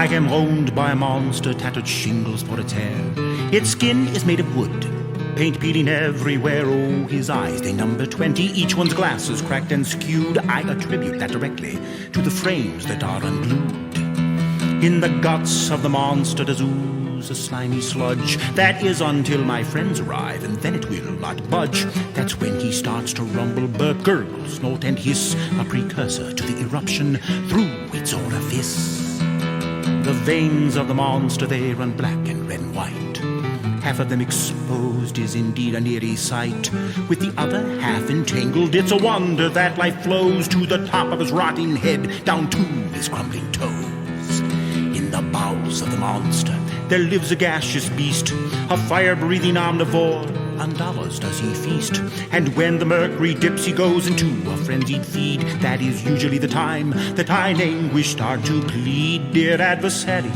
I am owned by a monster, tattered shingles for its hair. Its skin is made of wood, paint peeling everywhere. Oh, his eyes, they number 20, each one's glasses cracked and skewed. I attribute that directly to the frames that are unglued. In the guts of the monster does ooze a slimy sludge. That is until my friends arrive, and then it will not budge. That's when he starts to rumble, burp, gurgle, snort, and hiss, a precursor to the eruption through its orifice. The veins of the monster, they run black and red and white. Half of them exposed is indeed an eerie sight. With the other half entangled, it's a wonder that life flows to the top of his rotting head, down to his crumbling toes. In the bowels of the monster, there lives a gaseous beast, a fire-breathing omnivore. On dollars does he feast, and when the mercury dips, he goes into a frenzied feed. That is usually the time that I in anguish start to plead. Dear adversary,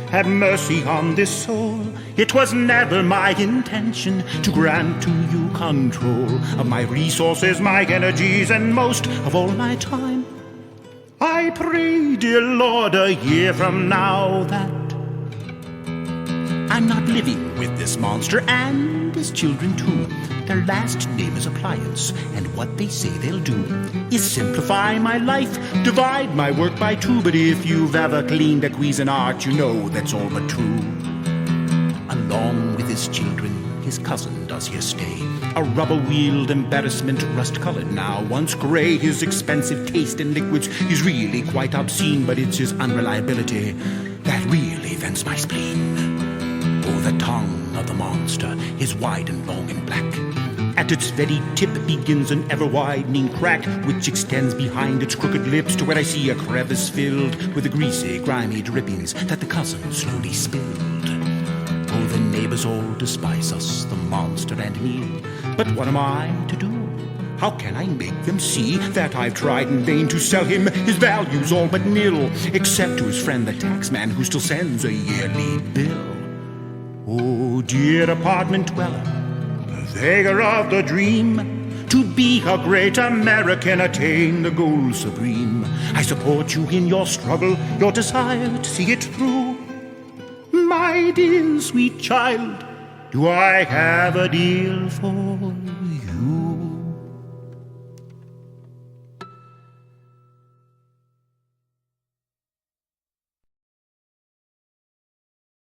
have mercy on this soul. It was never my intention to grant to you control of my resources, my energies, and most of all my time. I pray, dear Lord, a year from now that I'm not living with this monster and his children too. Their last name is Appliance, and what they say they'll do is simplify my life, divide my work by two. But if you've ever cleaned a Cuisinart, you know that's all but true. Along with his children, his cousin does here stay, a rubber-wheeled embarrassment, rust-colored now, once gray. His expensive taste in liquids is really quite obscene, but it's his unreliability that really vents my spleen. Oh, the tongue of the monster is wide and long and black. At its very tip begins an ever-widening crack, which extends behind its crooked lips to where I see a crevice filled with the greasy, grimy drippings that the cousin slowly spilled. Oh, the neighbors all despise us, the monster and me. But what am I to do? How can I make them see that I've tried in vain to sell him his values all but nil, except to his friend the taxman, who still sends a yearly bill? Oh, dear apartment dweller, purveyor of the dream, to be a great American, attain the goal supreme. I support you in your struggle, your desire to see it through. My dear sweet child, do I have a deal for you?